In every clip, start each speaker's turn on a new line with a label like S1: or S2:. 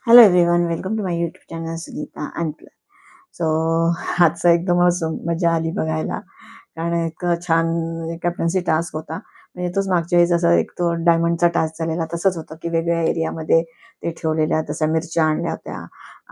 S1: Hello everyone, welcome to my YouTube channel Sugita and so आजचा एकदमच मजा आली बघायला. कारण इतकं छान कॅप्टन्सी टास्क होता. म्हणजे तोच मागच्या वेळेस असा एक तो डायमंडचा टास्क झालेला तसंच होतं, की वेगवेगळ्या एरियामध्ये ते ठेवलेल्या तशा मिरच्या आणल्या होत्या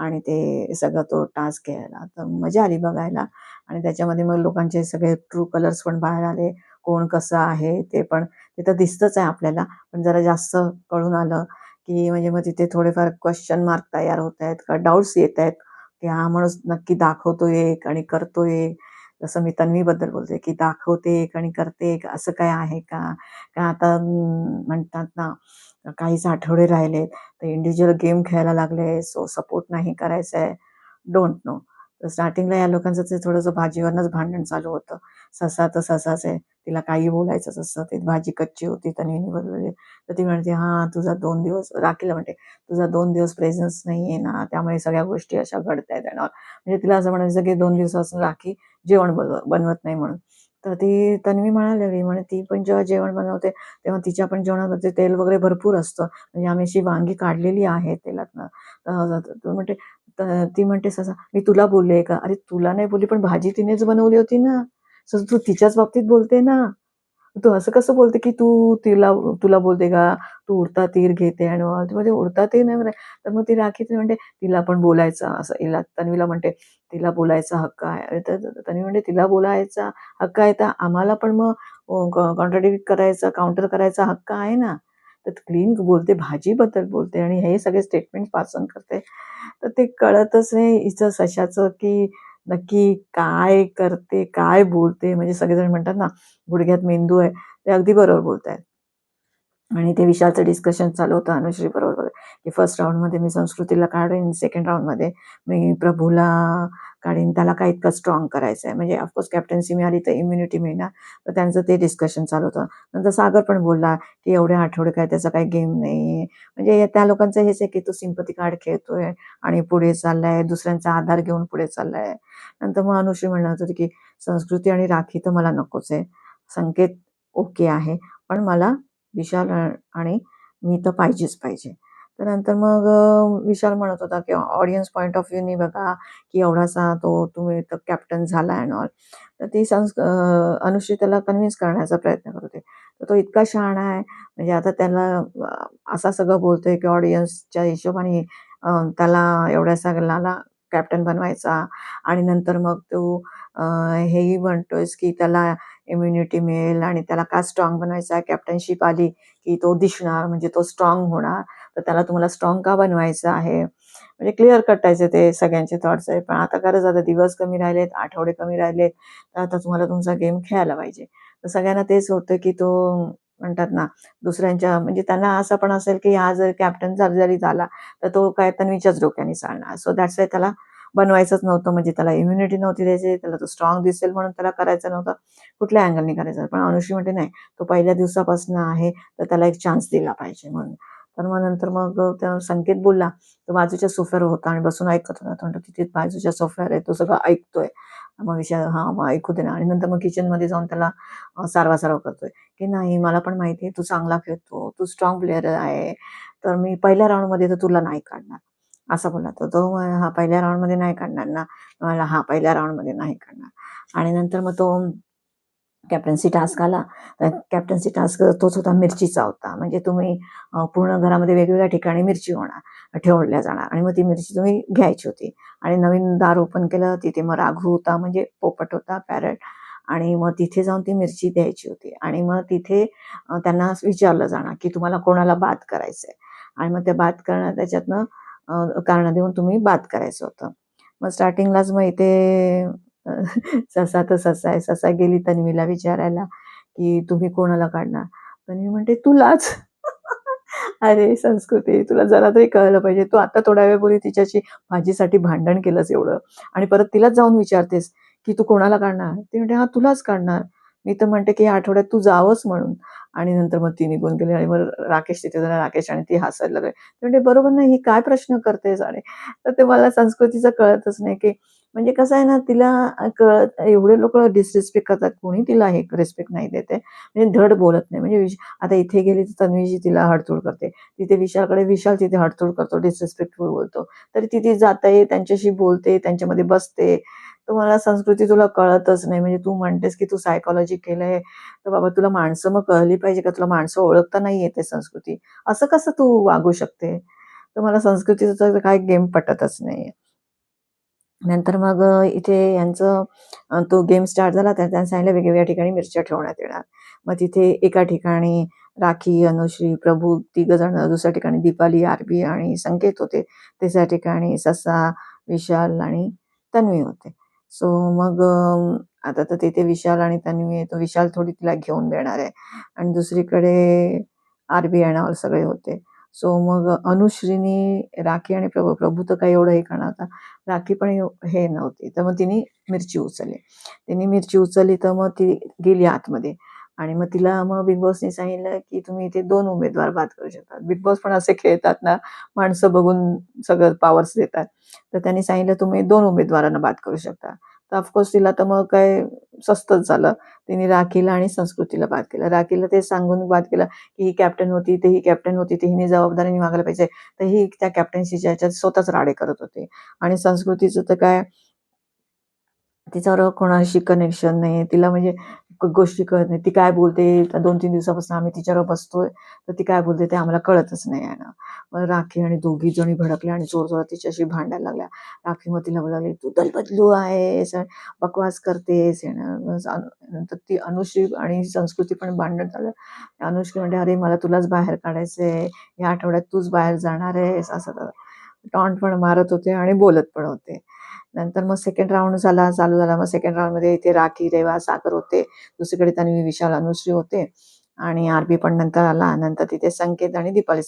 S1: आणि ते सगळं तो टास्क घ्यायला तर मजा आली बघायला. आणि त्याच्यामध्ये मग लोकांचे सगळे ट्रू कलर्स पण बाहेर आले. कोण कसं आहे ते पण तिथं दिसतंच आहे आपल्याला, पण जरा जास्त कळून आलं की म्हणजे मग तिथे थोडेफार क्वेश्चन मार्क तयार होत आहेत का डाऊट्स येत आहेत, की हा माणूस नक्की दाखवतोय एक आणि करतोय एक. जसं मी तन्वीबद्दल बोलते की दाखवते एक आणि करते एक, असं काय आहे का? का आता म्हणतात ना, काहीच आठवडे राहिलेत तर इंडिव्हिज्युअल गेम खेळायला लागले, सो सपोर्ट नाही करायचा आहे. Don't know. तर स्टार्टिंगला या लोकांचं ते थोडंसं भाजीवरनंच भांडण चालू होतं. ससा तर ससाच आहे, तिला काही बोलायचंच असतं. ती भाजी कच्ची होती तन्वीने बनवलेली. तर ती म्हणते, हां तुझा 2 दिवस, राखीला म्हणते, तुझा 2 दिवस प्रेझेन्स नाही आहे ना, त्यामुळे सगळ्या गोष्टी अशा घडतायत आणि all. म्हणजे तिला असं म्हणायचं की 2 दिवसापासून राखी जेवण बनवत नाही म्हणून. तर ती तन्वी म्हणायला लागली, म्हणे ती पण जेव्हा जेवण बनवते तेव्हा तिच्या पण जेवणामध्ये तेल वगैरे भरपूर असतं. म्हणजे आम्ही अशी वांगी काढलेली आहे तेलातनं. तर म्हणते, ती म्हणते ससा, मी तुला बोलले का? अरे तुला नाही बोलली, पण भाजी तिनेच बनवली होती ना. सो तू तिच्याच बाबतीत बोलते ना. तू असं कसं बोलते की तुला बोलते का? तू उडता तीर घेते आणि ती म्हणते उडता तीर नाही म्हणे. तर मग ती राखी ती म्हणते, तिला पण बोलायचा असं, हिला तन्वीला म्हणते, तिला बोलायचा हक्क आहे. अरे तर तन्वी म्हणते, तिला बोलायचा हक्क आहे तर आम्हाला पण मग कॉन्ट्राडिक्ट करायचा, काउंटर करायचा हक्क आहे ना. तर क्लीन बोलते, भाजीबद्दल बोलते आणि हे सगळे स्टेटमेंट वाचन करते. तर ते कळतच नाही हिचं सशाचं की नक्की काय करते, काय बोलते. म्हणजे सगळेजण म्हणतात ना, गुडघ्यात मेंदू आहे. ते अगदी बरोबर बोलतायत. आणि ते विशालचं डिस्कशन चालू होतं अनुश्री बरोबर, की फर्स्ट राऊंडमध्ये मी संस्कृतीला काढीन, सेकंड राऊंडमध्ये मी प्रभूला काढीन, त्याला काय इतकं स्ट्रॉंग करायचं आहे. म्हणजे ऑफकोर्स कॅप्टन्सी मिळाली तर इम्युनिटी मिळणार. तर त्यांचं ते डिस्कशन चालू होतं. नंतर सागर पण बोलला, की एवढे आठवडे काय त्याचा काही गेम नाही. म्हणजे त्या लोकांचं हेच आहे, की तो सिम्पथी कार्ड खेळतोय आणि पुढे चाललाय, दुसऱ्यांचा आधार घेऊन पुढे चाललाय. नंतर मग अनुश्री म्हणत होती, की संस्कृती आणि राखी तर मला नकोच आहे. संकेत ओके आहे, पण मला विशाल आणि मी तर पाहिजेच पाहिजे. तर नंतर मग विशाल म्हणत होता, की ऑडियन्स पॉइंट ऑफ व्ह्यूनी बघा, की एवढासा तुम्ही तर कॅप्टन झाला अँड ऑल. तर ती अनुश्री त्याला कन्व्हिन्स करण्याचा प्रयत्न करत होते. तर तो इतका शहाणा आहे, म्हणजे आता त्याला असा सगळं बोलतोय, की ऑडियन्सच्या हिशोबाने त्याला एवढ्या सगळ्याला कॅप्टन बनवायचा आणि नंतर मग तो हेही म्हणतोयस, की त्याला इम्युनिटी मिळेल आणि त्याला का स्ट्रॉंग बनवायचा आहे, कॅप्टनशिप आली की तो दिसणार, म्हणजे तो स्ट्रॉंग होणार. तर त्याला तुम्हाला स्ट्रॉंग का बनवायचं आहे? म्हणजे क्लिअर कटायचे ते सगळ्यांचे थॉट्स आहे. पण आता खरंच आता दिवस कमी राहिलेत, आठवडे कमी राहिलेत, तर आता तुम्हाला तुमचा गेम खेळायला पाहिजे. तर सगळ्यांना तेच होतं, की तो म्हणतात ना, दुसऱ्यांच्या म्हणजे त्यांना असं पण असेल, की हा जर कॅप्टन जरी झाला, तर तो काय तन्वीच्याच डोक्याने चालणार. सो दॅट्स वाय त्याला बनवायचंच नव्हतं. म्हणजे त्याला इम्युनिटी नव्हती द्यायची, त्याला तो स्ट्रॉंग दिसेल म्हणून त्याला करायचं नव्हतं. कुठल्या अँगलनी करायचं. पण अनुश्री म्हणते, नाही, तो पहिल्या दिवसापासून आहे, तर त्याला एक चान्स दिला पाहिजे म्हणून. तर मग नंतर मग त्या संकेत बोलला, तो बाजूच्या सोफ्यावर होता आणि बसून ऐकत होता. तो म्हणतो, तिथे बाजूच्या सोफ्यावर आहे, तो सगळं ऐकतोय. मग विषय, हां, मग ऐकू दे ना. आणि नंतर मग किचनमध्ये जाऊन त्याला सारवासारव करतोय, की नाही, मला पण माहिती आहे तू चांगला खेळतो, तू स्ट्रॉंग प्लेयर आहे, तर मी पहिल्या राउंडमध्ये तर तुला नाही काढणार. असा बोलला. तर तो हा पहिल्या राउंडमध्ये नाही काढणार ना? मला हा पहिल्या राउंडमध्ये नाही काढणार. आणि नंतर मग तो कॅप्टन्सी टास्क आला. तर कॅप्टन्सी टास्क तोच होता, मिरचीचा होता. म्हणजे तुम्ही पूर्ण घरामध्ये वेगवेगळ्या ठिकाणी मिरची ठेवल्या जाणार आणि मग ती मिरची तुम्ही घ्यायची होती. आणि नवीन दार ओपन केलं, तिथे मग राघू होता, म्हणजे पोपट होता, पॅरट. आणि मग तिथे जाऊन ती मिरची द्यायची होती आणि मग तिथे त्यांना विचारलं जाणार, की तुम्हाला कोणाला बाद करायचंय. आणि मग त्या बाद करणं त्याच्यातनं कारणं देऊन तुम्ही बाद करायचं होतं. मग स्टार्टिंगलाच मग इथे ससा तर ससा आहे. ससा गेली तन्वीला विचारायला, की तुम्ही कोणाला काढणार? तन्वी म्हणते, तुलाच. अरे संस्कृती, तुला जरा तरी कळलं पाहिजे. तू आता थोड्या वेळापूर्वी तिच्याशी भाजीसाठी भांडण केलंस एवढं आणि परत तिलाच जाऊन विचारतेस, की तू कोणाला काढणार? ती म्हणते, हां तुलाच काढणार. मी तर म्हणते, की या आठवड्यात तू जावंच म्हणून. आणि नंतर मग ती निघून गेली आणि मग राकेश तिथे झाला. राकेश आणि ती हसायला लागले. ते म्हणते, "बरोबर नाही, ही काय प्रश्न करतेस?" आणि तर ते मला संस्कृतीचं कळतच नाही, की म्हणजे कसं आहे ना, तिला कळत एवढे लोकं डिसरिस्पेक्ट करतात. कोणी तिला हे रिस्पेक्ट नाही देत आहे. म्हणजे धड बोलत नाही. म्हणजे आता इथे गेली तर तन्वीची तिला हडतूड करते. तिथे विशालकडे विशाल तिथे हडतूड करतो, डिसरिस्पेक्टफुल बोलतो. तरी ती ती जाते, त्यांच्याशी बोलते, त्यांच्यामध्ये बसते. तर मला संस्कृती तुला कळतच नाही. म्हणजे तू म्हणतेस, की तू सायकॉलॉजी केलंय, तर बाबा तुला माणसं मग कळली पाहिजे का? तुला माणसं ओळखता नाही येते संस्कृती. असं कसं तू वागू शकते? तर मला संस्कृतीचा तर काही गेम पटतच नाहीये. नंतर मग इथे यांचं तो गेम स्टार्ट झाला तर त्यांनी सांगितलं वेगवेगळ्या ठिकाणी मिरच्या ठेवण्यात येणार. मग तिथे एका ठिकाणी राखी, अनुश्री, प्रभू तिघं जण, दुसऱ्या ठिकाणी दीपाली, आरबी आणि संकेत होते. तिसऱ्या ठिकाणी ससा, विशाल आणि तन्वी होते. सो मग आता तर तिथे विशाल आणि तन्वी आहे. तर विशाल थोडी तिला घेऊन देणार आहे आणि दुसरीकडे आरबी आणि सगळे होते. सो मग अनुश्रीनी राखी आणि प्रभू प्रभू तर काही एवढं हे करणार होता. राखी पण हे नव्हती. तर मग तिने मिरची उचलली. तिने मिरची उचलली तर मग ती गेली आतमध्ये आणि मग तिला मग बिग बॉसनी सांगितलं, की तुम्ही इथे 2 उमेदवार बाद करू शकता. बिग बॉस पण असे खेळतात ना, माणसं बघून सगळं पॉवर्स देतात. तर त्यांनी सांगितलं तुम्ही 2 उमेदवारांना बाद करू शकता. तर ऑफकोर्स तिला तर मग काय स्वस्तच झालं. तिने राखीला आणि संस्कृतीला बाद केलं. राखीला ते सांगून बाद केलं, की ही कॅप्टन होती, ते ही कॅप्टन होती, ते हिने जबाबदारीने वागायला पाहिजे. तर ही त्या कॅप्टन्सीच्या ह्याच्यात स्वतःच राडे करत होते. आणि संस्कृतीचं तर काय तिच्याबरोबर कोणाशी कनेक्शन नाही. तिला म्हणजे गोष्टी कळत नाही. ती काय बोलते 2-3 दिवसापासून आम्ही तिच्याबरोबर बसतोय, तर ती काय बोलते ते आम्हाला कळतच नाही आहे ना. मग राखी आणि दोघी जणी भडकल्या आणि जोरजोरात तिच्याशी भांडायला लागल्या. राखी मग तिला बोलायला लागली, "तू दलबदलू आहेस, बकवास करतेस." नंतर ती अनुश्री आणि संस्कृती पण भांडण झालं. अनुश्री म्हणते, "अरे मला तुलाच बाहेर काढायचंय. या आठवड्यात तूच बाहेर जाणार आहेस." असं टॉन्ट पण मारत होते आणि बोलत पण होते. नंतर मग सेकंड राउंड चालू झाला. मग सेकंड राउंडमध्ये इथे राखी, रेवा, सागर होते. दुसरीकडे तन्वी, विशाल, अनुश्री होते आणि आरबी पण नंतर आला. नंतर तिथे संकेत आणि दीपाली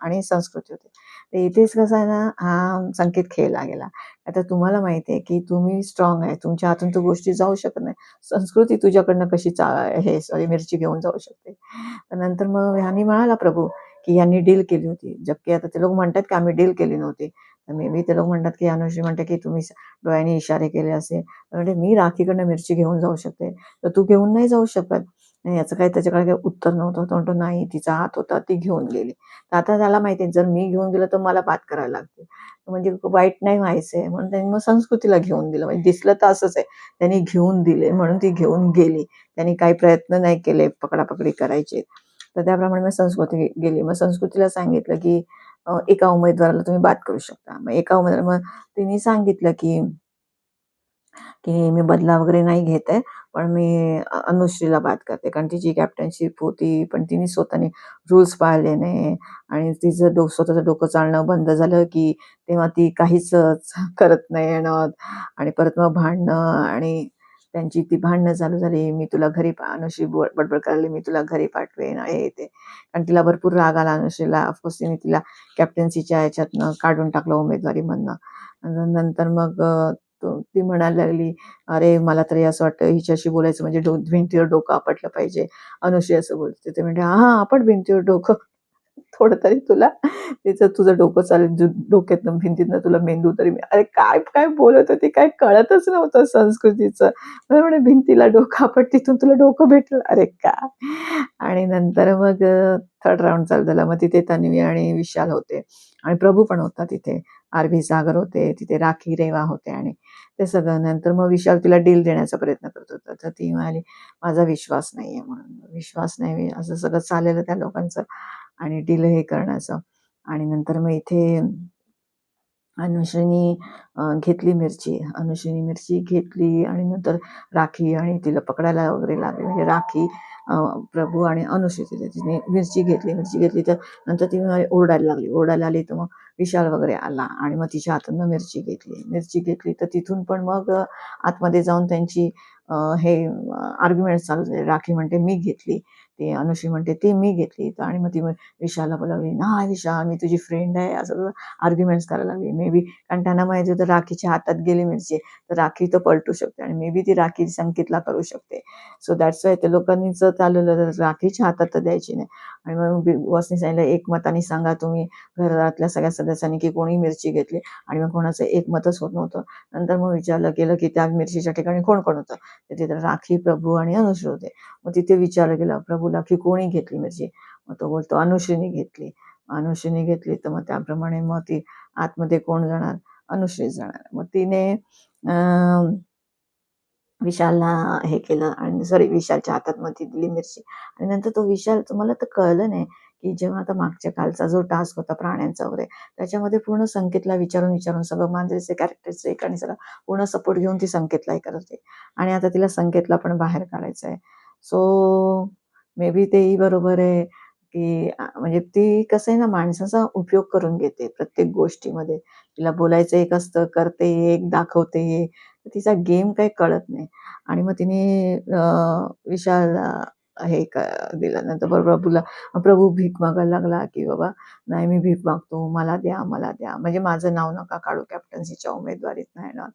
S1: आणि संस्कृती होते. तर इथेच कसं आहे ना, हा संकेत खेळला गेला. आता तुम्हाला माहिती आहे, की तुम्ही स्ट्राँग आहे. तुमच्या हातून तर गोष्टी जाऊ शकत नाही. संस्कृती तुझ्याकडनं कशी हे सॉरी मिरची घेऊन जाऊ शकते. तर नंतर मग ह्यांनी म्हणाला प्रभू, की यांनी डील केली होती. जबकी आता ते लोक म्हणतात, की आम्ही डील केली नव्हती. तर मे बी ते लोक म्हणतात, की अनुश्री म्हणते, की तुम्ही डोळ्यांनी इशारे केले असे. म्हणजे मी राखीकडनं मिरची घेऊन जाऊ शकते, तर तू घेऊन नाही जाऊ शकत. आणि याचं काही त्याच्याकडे काही उत्तर नव्हतं. तो म्हणतो, "नाही, तिचा हात होता, ती घेऊन गेली." तर आता त्याला माहिती आहे, जर मी घेऊन गेलो तर मला बात करायला लागते. म्हणजे वाईट नाही व्हायचंय म्हणून त्यांनी मग संस्कृतीला घेऊन दिलं. म्हणजे दिसलं तर असंच आहे. त्यांनी घेऊन दिले म्हणून ती घेऊन गेली. त्यांनी काही प्रयत्न नाही केले पकडापकडी करायचे. तर त्याप्रमाणे मग संस्कृती गेली. मग संस्कृतीला सांगितलं, की एका उमेदवाराला तुम्ही बाद करू शकता. मग एका उमेदवार मग तिने सांगितलं, की मी बदला वगैरे नाही घेत आहे. पण मी अनुश्रीला बाद करते. कारण तिची कॅप्टनशिप होती, पण तिने स्वतःने रूल्स पाळले नाही आणि तिचं स्वतःचं डोकं चालणं बंद झालं, की तेव्हा ती काहीच करत नाही येणार आणि परत मग भांडणं आणि त्यांची ती भांडणं चालू झाली. मी तुला घरी अनुश्री बडबड करायला मी तुला घरी पाठवेन हे ते. कारण तिला भरपूर राग आला अनुश्रीला. ऑफकोर्स तिने तिला कॅप्टन्सीच्या ह्याच्यातनं काढून टाकलं उमेदवारीमधनं. नंतर मग ती म्हणायला लागली, "अरे, मला तरी असं वाटतं हिच्याशी बोलायचं म्हणजे भिंतीवर डोकं आपटलं पाहिजे." अनुश्री असं बोलते. ते म्हणते, "हां, आपट भिंतीवर डोकं. थोडं तरी तुला तिचं तुझं डोकं चालेल, डोक्यातनं भिंतीतनं तुला मेंदू तरी अरे काय काय बोलत होती, काय कळतच नव्हतं संस्कृतीचं. मला म्हणे भिंतीला डोकं आपट, तिथून तुला डोकं भेटलं. अरे काय! आणि नंतर मग थर्ड राउंड चालू झाला. मग तिथे तन्वी आणि विशाल होते आणि प्रभू पण होता तिथे. आरबी सागर होते, तिथे राखी, रेवा होते आणि ते सगळं. नंतर मग विशाल तिला डील देण्याचा प्रयत्न करत होता. तर ती म्हणाली, "माझा विश्वास नाहीये" म्हणून. विश्वास नाही असं सगळं चाललेलं त्या लोकांचं आणि डील हे करण्याचं. आणि नंतर मग इथे अनुश्रीनी घेतली मिरची. अनुश्रीनी मिरची घेतली आणि नंतर राखी आणि तिला पकडायला वगैरे लागले. म्हणजे राखी, प्रभू आणि अनुश्री तिने मिरची घेतली. मिरची घेतली तर नंतर ती ओरडायला लागली. ओरडायला आली तर मग विशाल वगैरे आला आणि मग तिच्या हातातनं मिरची घेतली. मिरची घेतली तर तिथून पण मग आतमध्ये जाऊन त्यांची हे आर्ग्युमेंट चालू झाले. राखी म्हणते, "मी घेतली." ती अनुश्री म्हणते, "ती मी घेतली." आणि मग ती विशालला बोलावली, "नाही विशाल, मी तुझी फ्रेंड आहे." असं आर्ग्युमेंट्स करायला लागली. मे बी कारण त्यांना माहिती होतं राखीच्या हातात गेली मिरची, तर राखी तर पलटू शकते आणि मे बी ती राखी संकेतला करू शकते. सो दॅट्स वाय ते लोकांनीच चालवलं, राखीच्या हातात तर द्यायची नाही. आणि मग बिग बॉसनी सांगितलं, एकमताने सांगा तुम्ही घरातल्या सगळ्या सदस्यांनी की कोणी मिरची घेतली. आणि मग कोणाचं एकमतच होत नव्हतं. नंतर मग विचारलं गेलं की त्या मिरचीच्या ठिकाणी कोण कोण होतं. तर तिथे राखी, प्रभू आणि अनुश्री होते. मग तिथे विचारलं गेलं प्रभूला की कोणी घेतली मिरची. मग तो बोलतो अनुश्रीने घेतली. अनुश्रीने घेतली तर मग त्याप्रमाणे मग ती आतमध्ये कोण जाणार, अनुश्री जाणार. मग तिने विशालला हे केलं आणि सॉरी विशालच्या हातात मग ती दिली मिरची. आणि नंतर तो विशाल, तुम्हाला तर कळलं नाही की जेव्हा आता मागच्या कालचा जो टास्क होता प्राण्यांचा वगैरे, त्याच्यामध्ये पूर्ण संकेतला विचारून विचारून सगळं मांजरीचे कॅरेक्टरचे एक आणि सगळं पूर्ण सपोर्ट घेऊन ती संकेतलाही करत होती. आणि आता तिला संकेतला पण बाहेर काढायचं आहे. सो मे बी तेही बरोबर आहे की म्हणजे ती कसं आहे ना, माणसाचा उपयोग करून घेते प्रत्येक गोष्टीमध्ये. तिला बोलायचं एक असतं, करते एक, दाखवते एक. तिचा गेम काही कळत नाही. आणि मग तिने विशालला हे दिलं. नंतर बरोबर प्रभू भीक मागायला लागला की बाबा नाही मी भीक मागतो, मला द्या, मला द्या. म्हणजे माझं नाव नका काढू कॅप्टन्सीच्या उमेदवारीत नाही येणार.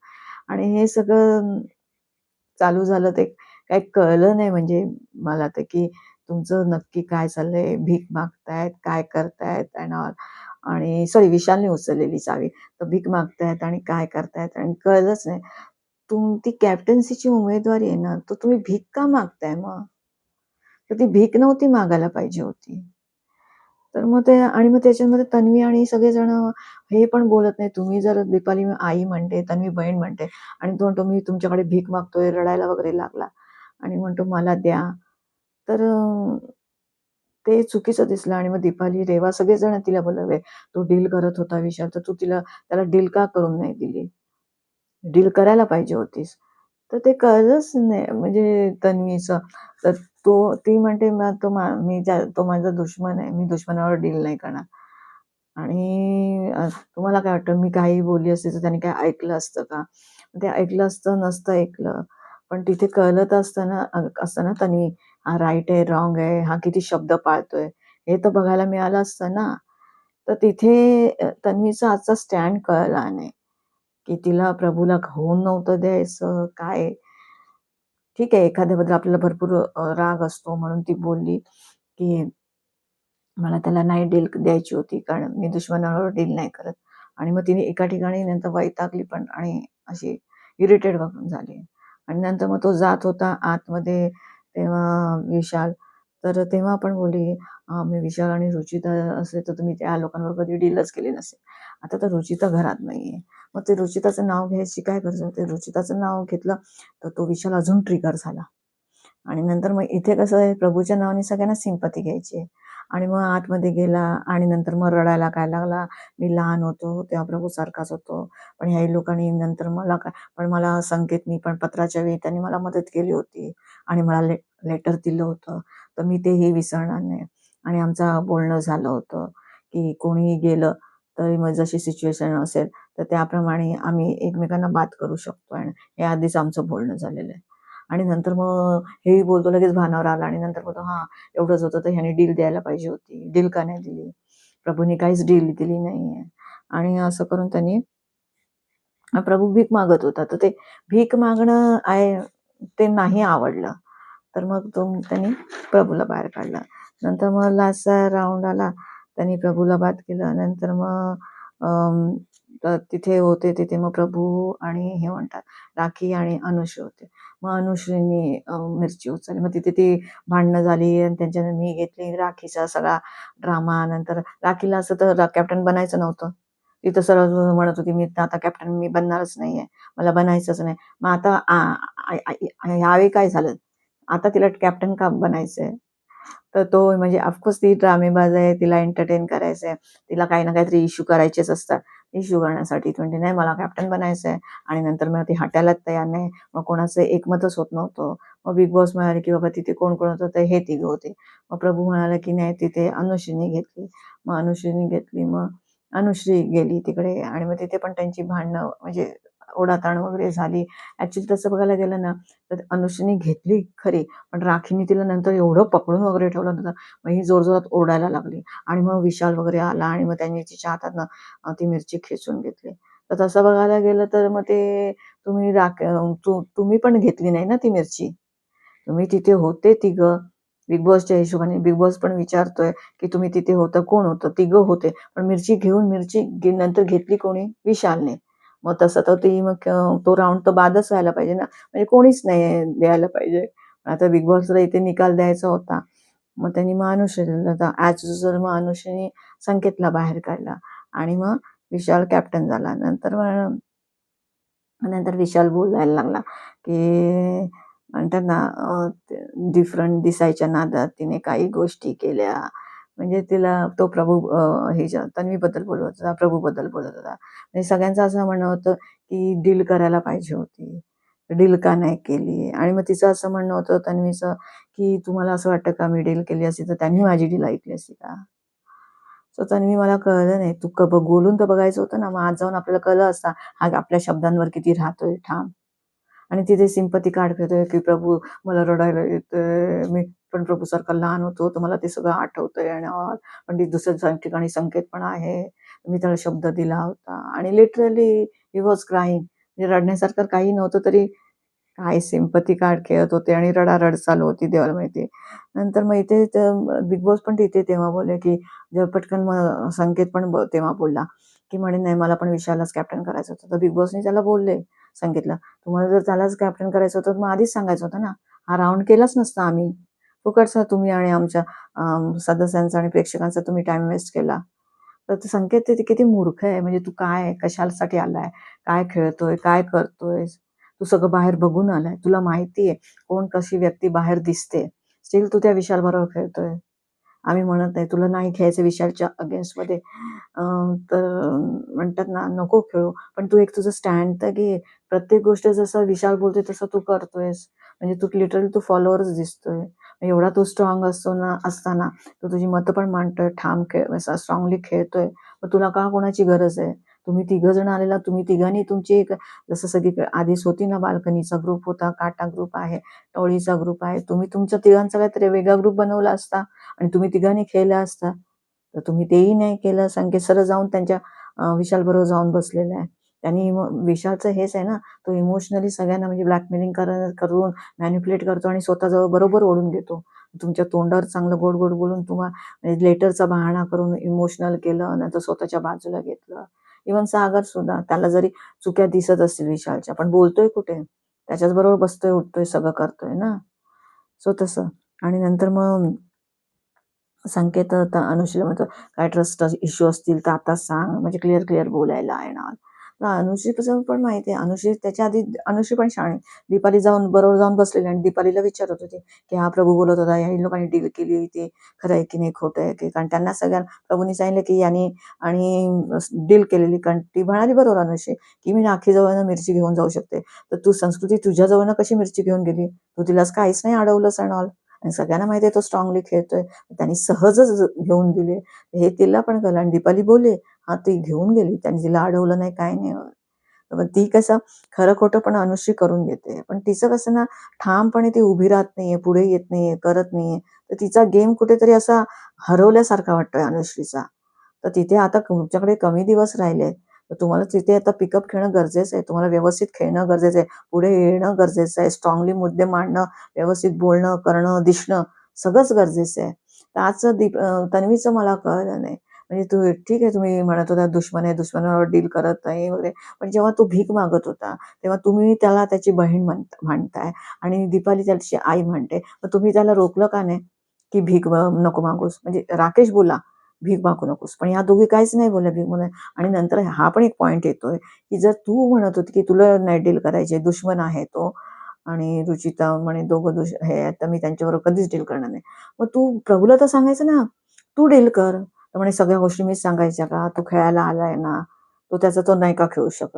S1: आणि हे सगळं चालू झालं ते काही कळलं नाही म्हणजे मला तर की तुमचं नक्की काय चाललंय, भीक मागतायत, काय करतायत आणि सॉरी विशालने उचललेली चावी. तर भीक मागतायत आणि काय करतायत आणि कळलंच नाही. ती कॅप्टन्सीची उमेदवारी आहे ना, तर तुम्ही भीक का मागताय मग? तर ती भीक नव्हती मागायला पाहिजे होती. तर मग ते आणि मग त्याच्यामध्ये तन्वी आणि सगळेजण हे पण बोलत नाही. तुम्ही जर दीपाली आई म्हणते, तन्वी बहीण म्हणते आणि तो म्हणतो मी तुमच्याकडे भीक मागतोय, रडायला वगैरे लागला आणि म्हणतो मला द्या. तर ते चुकीचं दिसलं. आणि मग दीपाली, रेवा सगळेजण तिला बोलले, "तो डील करत होता विशाल, तर तू त्याला डील का करून नाही दिली? डील करायला पाहिजे होतीस." तर ते कळलंच नाही म्हणजे तन्वीचं. तर ती म्हणते तो माझा दुश्मन आहे. मी दुश्मनावर डील नाही करणार. आणि तुम्हाला काय वाटतं मी काही बोलली असते तर त्याने काय ऐकलं असतं का? ते ऐकलं असतं, नसतं ऐकलं. पण तिथे कळलं तर असतं ना तन्वी, हा राईट आहे, रॉंग आहे, हा किती शब्द पाळतोय, हे तर बघायला मिळालं असतं ना. तर तिथे तन्वीचा आजचा स्टँड कळला नाही, की तिला प्रभूला होऊन नव्हतं द्यायचं, काय. ठीक आहे, एखाद्याबद्दल आपल्याला भरपूर राग असतो म्हणून ती बोलली, की मला त्याला नाही डील द्यायची होती कारण मी दुश्मनाबरोबर डील नाही करत. आणि मग तिने एका ठिकाणी नंतर वैतागली पण आणि अशी इरिटेट वगैरे झाली. आणि नंतर मग तो जात होता आतमध्ये तेव्हा विशाल, तर तेव्हा पण बोलली, मी विशाल आणि रुचिता असते तर तुम्ही त्या लोकांबरोबर कधी डीलच केली नसेल. आता तर रुचिता घरात नाहीये. मग ते रुचिताचं नाव घ्यायची काय गरज होती? रुचिताचं नाव घेतलं तर तो विशाल अजून ट्रिगर झाला. आणि नंतर मग इथे कसं आहे, प्रभूच्या नावाने सगळ्यांना सिंपती घ्यायची आहे. आणि मग आतमध्ये गेला आणि नंतर मग रडायला काय लागला. मी लहान होतो तेव्हा प्रभू सारखाच होतो. पण ह्याही लोकांनी नंतर मला काय, पण मला संकेतनी पण पत्राच्या वेळी त्यांनी मला मदत केली होती आणि मला लेटर दिलं होतं. तर मी तेही विसरणार नाही. आणि आमचं बोलणं झालं होतं, की कोणीही गेलं तरी मग जशी सिच्युएशन असेल तर त्याप्रमाणे आम्ही एकमेकांना बात करू शकतो आणि हे आधीच आमचं बोलणं झालेलं आहे. आणि नंतर मग हेही बोलतो, लगेच भानावर आला आणि नंतर बोलतो, "हां, एवढंच होतं तर ह्याने डील द्यायला पाहिजे होती. डील का नाही दिली? प्रभूने काहीच डील दिली नाहीये." आणि असं करून त्यांनी प्रभू भीक मागत होता. तर ते भीक मागणं ते नाही आवडलं. तर मग त्यांनी प्रभूला बाहेर काढलं. नंतर मग लास्टचा राउंड आला. त्यांनी प्रभूला बाद केलं. नंतर मग तिथे होते तिथे मग प्रभू आणि हे म्हणतात राखी आणि अनुश्री होते. मग अनुश्रीनी मिरची उचलली. मग तिथे ती भांडणं झाली आणि त्यांच्यानं मी घेतली राखीचा सगळा ड्रामा. नंतर राखीला असं तर कॅप्टन बनायचं नव्हतं. ती तर सरळ म्हणत होती, "मी आता कॅप्टन मी बनणारच नाहीये. मला बनायचंच नाही." मग आता ह्यावेळी काय झालं? आता तिला कॅप्टन का बनायचंय? तर तो म्हणजे ऑफकोर्स ती ड्रामेबाज आहे, तिला एंटरटेन करायचंय. तिला काही ना काहीतरी इश्यू करायचेच असतात. इश्यू करण्यासाठी ती म्हणते, "नाही मला कॅप्टन बनायचंय." आणि नंतर मग ती हटायलाच तयार नाही. मग कोणाचं एकमतच होत नव्हतं. मग बिग बॉस म्हणाले, की बाबा तिथे कोण-कोण होतं तर हे तिघं होते. मग प्रभू म्हणाला, की नाही तिथे अनुश्रीने घेतली. मग अनुश्रीने घेतली. मग अनुश्री गेली तिकडे आणि मग तिथे पण त्यांची भांडणं म्हणजे ओढाताण वगैरे झाली. ऍक्च्युली तसं बघायला गेलं ना, तर अनुश्रीने घेतली खरी, पण राखीने तिला नंतर एवढं पकडून वगैरे ठेवलं नव्हतं. मग ही जोरजोरात ओरडायला लागली आणि मग विशाल वगैरे आला आणि मग त्यांनी तिच्या हातातनं ती मिरची खेचून घेतली. तर तसं बघायला गेलं तर मग ते तुम्ही पण घेतली नाही ना ती मिरची. तुम्ही तिथे होते तिघं. बिग बॉसच्या हिशोबाने बिग बॉस पण विचारतोय, की तुम्ही तिथे होतं, कोण होतं? तिघं होते. पण मिरची नंतर घेतली कोणी? विशालने. मग तसं तर ती मग तो राउंड तर बादच व्हायला पाहिजे ना. म्हणजे कोणीच नाही द्यायला पाहिजे. आता बिग बॉसला इथे निकाल द्यायचा होता. मग त्यांनी मग अनुश्रीला दिला होता. ॲज युजुअल मग अनुश्रीने संकेतला बाहेर काढला आणि मग विशाल कॅप्टन झाला. नंतर विशाल बोलायला लागला, की म्हणतात ना डिफरंट दिसायच्या नादात तिने काही गोष्टी केल्या. म्हणजे तिला तो तन्वीबद्दल बोलत होता, प्रभूबद्दल बोलत होता. म्हणजे सगळ्यांचं असं म्हणणं होतं, की डील करायला पाहिजे होती. डील का नाही केली? आणि मग तिचं असं म्हणणं होतं तन्वीचं, की तुम्हाला असं वाटतं का मी डील केली असती तर त्यांनी माझी डील ऐकली असती का? सो तन्वी मला कळलं नाही. तू बोलून तर बघायचं होतं ना. मग आज जाऊन आपल्याला कळलं असतं, हा आपल्या शब्दांवर किती राहतोय ठाम. आणि तिथे सिंपती कार्ड खेळतोय, की प्रभू मला रडायला येतंय. मी पण प्रभूसारखा लहान होतो, तर मला ते सगळं आठवतंय आणि ऑल. पण ती दुसऱ्या ठिकाणी संकेत पण आहे. मी त्याला शब्द दिला होता आणि लिटरली ही वॉज क्राईंग. म्हणजे रडण्यासारखं काही नव्हतं तरी काय सिम्पथी कार्ड खेळत होते आणि रडारड चालू होती देवाला माहिती. नंतर मग इथे बिग बॉस पण तिथे तेव्हा बोलले, की जेव्हा पटकन मग संकेत पण तेव्हा बोलला, की म्हणे नाही मला पण विशाललाच कॅप्टन करायचं होतं. तर बिग बॉसने त्याला बोलले संकेतला, तुम्हाला जर त्यालाच कॅप्टन करायचं होतं तर मग आधीच सांगायचं होतं ना. हा राउंड केलाच नसता आम्ही. फुकटचा तुम्ही आणि आमच्या सदस्यांचा आणि प्रेक्षकांचा तुम्ही टाइम वेस्ट केला. तर ते संकेत ते किती मूर्ख आहे. म्हणजे तू काय कशासाठी आलाय? काय खेळतोय? काय करतोय? तू सगळं बाहेर बघून आलाय. तुला माहिती आहे कोण कशी व्यक्ती बाहेर दिसते. स्टिल तू त्या विशालबरोबर खेळतोय. आम्ही म्हणत नाही तुला नाही खेळायचं विशालच्या अगेन्स्टमध्ये. तर म्हणतात ना नको खेळू. पण तू एक तुझं स्टँड तर घे. प्रत्येक गोष्ट जसं विशाल बोलतोय तसं तू करतोयस. म्हणजे तू लिटरली तू फॉलोअरच दिसतोय. एवढा तू स्ट्रॉंग असताना तू तुझी मतं पण मांडतोय, ठाम असा स्ट्रॉंगली खेळतोय. मग तुला का कोणाची गरज आहे? तुम्ही तिघं जण आलेला, तुम्ही तिघांनी तुमची एक जसं सगळी आधीच होती ना बाल्कनीचा ग्रुप होता, काटा ग्रुप आहे, टवळीचा ग्रुप आहे. तुम्ही तुमच्या तिघांचा काहीतरी वेगळा ग्रुप बनवला असता आणि तुम्ही तिघांनी खेळला असता. तर तुम्ही तेही नाही केलं. संकेत सरळ जाऊन त्यांच्या विशालबरोबर जाऊन बसलेला आहे. त्यांनी विशालचं हेच आहे ना, तो इमोशनली सगळ्यांना म्हणजे ब्लॅकमेलिंग करून मॅनिप्युलेट करतो आणि स्वतःजवळ बरोबर ओढून घेतो. तुमच्या तोंडावर चांगलं गोड-गोड बोलून म्हणजे लेटरचा बहाणा करून इमोशनल केलं, नंतर स्वतःच्या बाजूला घेतलं. इव्हन सागर सुद्धा त्याला जरी चुक्या दिसत असतील विशालच्या, पण बोलतोय कुठे? त्याच्याच बरोबर बसतोय, उठतोय, सगळं करतोय ना. सो तसं. आणि नंतर मग संकेत अनुश्रीला म्हणतो, "काय ट्रस्ट इश्यू असतील तर आता सांग." म्हणजे क्लिअर बोलायला येणार. तर अनुश्रीचं पण माहिती आहे. त्याच्या आधी अनुश्री पण शहाणी. दीपाली बरोबर जाऊन बसलेली आणि दीपालीला विचारत होती, की "हा प्रभू बोलत होता, ह्या लोकांनी डील केली, ते खरं आहे की नाही, खोटं आहे की?" कारण त्यांना सगळ्यांना प्रभूंनी सांगितलं, की याने आणि डील केलेली. कारण ती म्हणाली बरोबर अनुश्री, की "मी राखीजवळनं मिरची घेऊन जाऊ शकते." तर तू संस्कृती तुझ्याजवळनं कशी मिरची घेऊन गेली? तू तिलाच काहीच नाही अडवलंस एंड ऑल. आणि सगळ्यांना माहिती आहे तो स्ट्रॉंगली खेळतोय. त्यांनी सहजच घेऊन दिले. हे तिला पण कळलं आणि दीपाली बोलली, "हां, ती घेऊन गेली. त्यांनी तिला अडवलं नाही, काही नाही." मग ती कसं खरं-खोटं पण अनुश्री करून घेते. पण तिचं कसं ना ठामपणे ती उभी राहत नाहीये, पुढे येत नाहीये, करत नाहीये. तर तिचा गेम कुठेतरी असा हरवल्यासारखा वाटतोय अनुश्रीचा. तर तिथे आता तुमच्याकडे कमी दिवस राहिलेत. तर तुम्हाला तिथे आता पिकअप खेळणं गरजेचं आहे. तुम्हाला व्यवस्थित खेळणं गरजेचं आहे. पुढे येणं गरजेचं आहे. स्ट्रॉंगली मुद्दे मांडणं, व्यवस्थित बोलणं, करणं, दिसणं सगळंच गरजेचं आहे. तर आजचं तन्वीचं मला कळलं नाही. म्हणजे ठीक आहे तुम्ही म्हणत होता दुश्मन आहे, दुश्मनावर डील करत नाही वगैरे. पण जेव्हा तो भीक मागत होता, तेव्हा तुम्ही त्याला त्याची बहीण म्हणताय आणि दीपाली त्याची आई म्हणते. मग तुम्ही त्याला रोकलं का नाही? की भीक नको मागूस. म्हणजे राकेश बोला, "भीक मागू नकोस." पण ह्या दोघी काहीच नाही बोलल्या भीक म्हणून. आणि नंतर हा पण एक पॉइंट येतोय, की जर तू म्हणत होती, की तुला नाही डील करायची दुश्मन आहे तो आणि रुचिता म्हणे दोघं हे आहेत, तर मी त्यांच्याबरोबर कधीच डील करणार नाही. मग तू प्रभूला तर सांगायचं ना, "तू डील कर." तर म्हणे, "सगळ्या गोष्टी मीच सांगायच्या का? तू खेळायला आलाय ना, तो नाही का खेळू शकत?"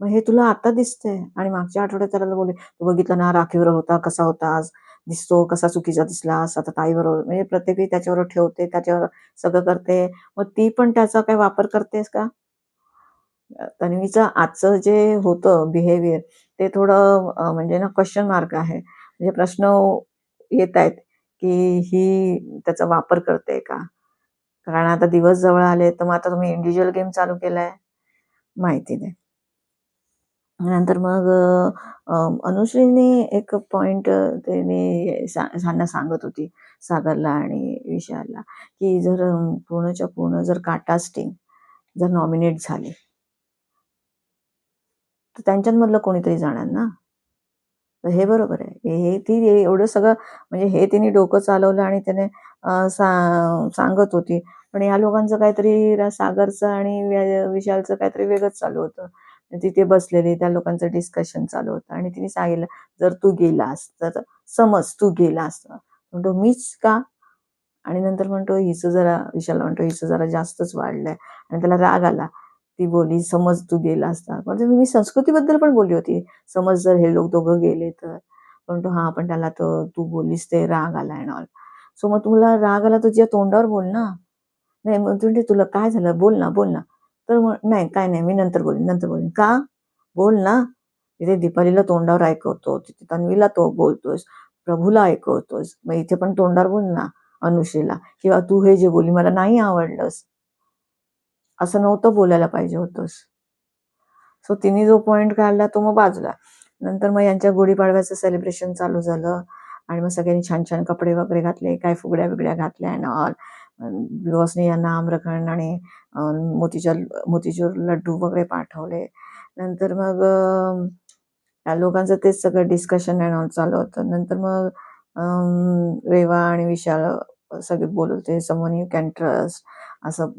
S1: मग हे तुला आता दिसतंय आणि मागच्या आठवड्यात त्याला बोलले, "तू बघितलं ना राखीवर होता, कसा होता आज? दिसतो कसा चुकीचा दिसलास, आता ताईबरोबर." म्हणजे प्रत्येक वेळी त्याच्याबरोबर ठेवते, त्याच्यावर सगळं करते. मग ती पण त्याचा काही वापर करतेस का? तन्वीचं आजचं जे होतं बिहेवियर ते थोडं म्हणजे ना क्वेश्चन मार्क आहे. म्हणजे प्रश्न येत आहेत, की ही त्याचा वापर करते का? कारण आता दिवस जवळ आले, तर मग आता तुम्ही इंडिव्हिज्युअल गेम चालू केलाय? माहिती नाही. नंतर मग अनुश्रीने एक पॉइंट तिने ह्यांना सांगत होती, सागरला आणि विशालला, की जर पूर्णच्या पूर्ण जर काटाच टीम जर नॉमिनेट झाली, तर त्यांच्यामधलं कोणीतरी जाणार ना. तर हे बरोबर आहे. ती एवढं सगळं म्हणजे हे तिने डोकं चालवलं आणि त्याने सांगत होती. पण या लोकांचं काहीतरी सागरचं आणि विशालचं काहीतरी वेगळंच चालू होतं. तिथे बसलेले त्या लोकांचं डिस्कशन चालू होतं आणि तिने सांगितलं, "जर तू गेलास, तर समज तू गेलास." म्हणतो, "मीच का?" आणि नंतर म्हणतो, "हिचं जरा" विशाल म्हणतो, "हिचं जरा जास्तच वाढलंय." आणि त्याला राग आला. ती बोलली, "समज तू गेला असता." म्हणजे मी संस्कृतीबद्दल पण बोलली होती. समज जर हे लोक दोघं गेले तर. म्हणतो, "हां, पण त्याला तर तू बोललीस ते राग आला अँड ऑल." सो मग तुला राग आला तर तुझ्या तोंडावर बोल ना. नाही मग तू म्हणते, "तुला काय झालं? बोल ना, बोल ना." तर मग "नाही, काय नाही. मी नंतर बोलेन, नंतर बोलेन." का? बोल ना. तिथे दीपालीला तोंडावर ऐकवतो, तिथे तन्वीला तो बोलतोस, प्रभूला ऐकवतोस. मग इथे पण तोंडावर बोल ना अनुश्रीला किंवा तू हे जे बोलली मला नाही आवडलंस. असं नव्हतं बोलायला पाहिजे होतंस. सो तिने जो पॉइंट काढला तो मग बाजूला. नंतर मग यांच्या गुढीपाडव्याचं सेलिब्रेशन चालू झालं आणि मग सगळ्यांनी छान छान कपडे वगैरे घातले, काय फुगड्या बिगड्या घातल्या अँड ऑल. बॉसने यांना आम्रखंड आणि मोतीचूर लड्डू वगैरे पाठवले. नंतर मग या लोकांचं तेच सगळं डिस्कशन अँड ऑल चालू होतं. नंतर मग रेवा आणि विशाल सगळे बोलत होते, समवन यू कॅन ट्रस्ट असं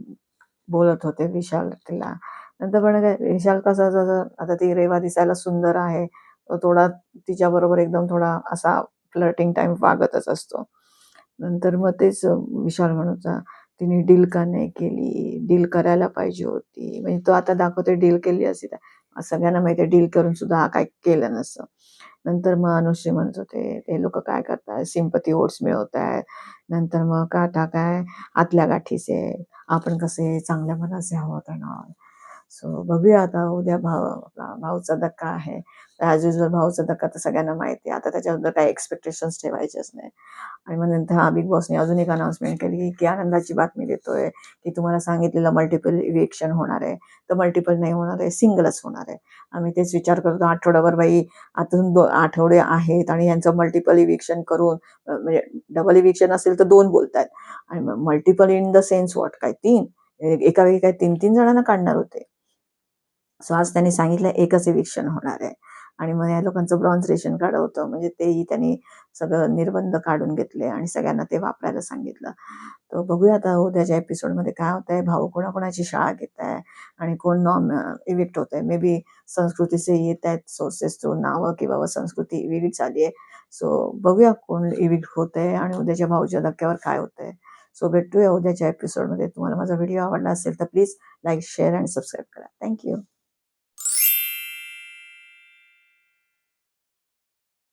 S1: बोलत होते विशाल तिला. नंतर पण काय विशाल कसा जसं आता ती रेवा दिसायला सुंदर आहे, तो थोडा तिच्याबरोबर एकदम थोडा असा फ्लर्टिंग टाइम वागतच असतो. नंतर मग तेच विशाल म्हणत होता, "तिने डील का नाही केली? डील करायला पाहिजे होती." म्हणजे तो आता दाखवतोय डील केली असती तर. सगळ्यांना माहिती आहे डील करून सुद्धा हा काही केलं नसतं. नंतर मग अनुश्री म्हणत होते, "ते लोकं काय करतायत? सिम्पथी वोट्स मिळवतायत." नंतर मग काटा काय आतल्या गाठीचे. आपण कसे चांगल्या मनाचे आहोत अँड ऑल. सो बघूया आता उद्या आपला भाऊचा धक्का आहे. ॲज युजुअल भाऊचा धक्का तर सगळ्यांना माहिती आहे. आता त्याच्याबद्दल काही एक्स्पेक्टेशन्स ठेवायचेच नाही. आणि मग नंतर बिग बॉसने अजून एक अनाउन्समेंट केली, की आनंदाची बातमी देतोय, की तुम्हाला सांगितलेलं मल्टिपल इव्हिक्शन होणार आहे. तर मल्टिपल नाही होणार आहे, सिंगलच होणार आहे. आम्ही तेच विचार करतो आठवड्याभर बाई अजून आठवडे आहेत आणि यांचं मल्टिपल इव्हिक्शन करून म्हणजे डबल इव्हिक्शन असेल तर 2 बोलतायत आणि multiple in the sense what काय 3? एका वेळी काय 3-3 जणांना काढणार होते. सो आज त्यांनी सांगितलं एकच इव्हिक्शन होणार आहे आणि मग या लोकांचं ब्रॉन्झ रेशन कार्ड होतं म्हणजे तेही त्यांनी सगळं निर्बंध काढून घेतले आणि सगळ्यांना ते वापरायला सांगितलं. तर बघूया आता उद्याच्या एपिसोडमध्ये काय होतंय, भाऊ कोणाकोणाची शाळा घेत आहे आणि कोण इव्हिक्ट होत आहे. मे बी संस्कृतीचे येत आहेत सोर्सेस थ्रू नावं की बाबा संस्कृती इव्हिक्ट झाली आहे. सो बघूया कोण इव्हिक्ट होत आहे आणि उद्याच्या भाऊच्या धक्क्यावर काय होतंय. सो भेटूया उद्याच्या एपिसोडमध्ये. तुम्हाला माझा व्हिडिओ आवडला असेल तर प्लीज लाईक, शेअर आणि सबस्क्राईब करा. Thank you.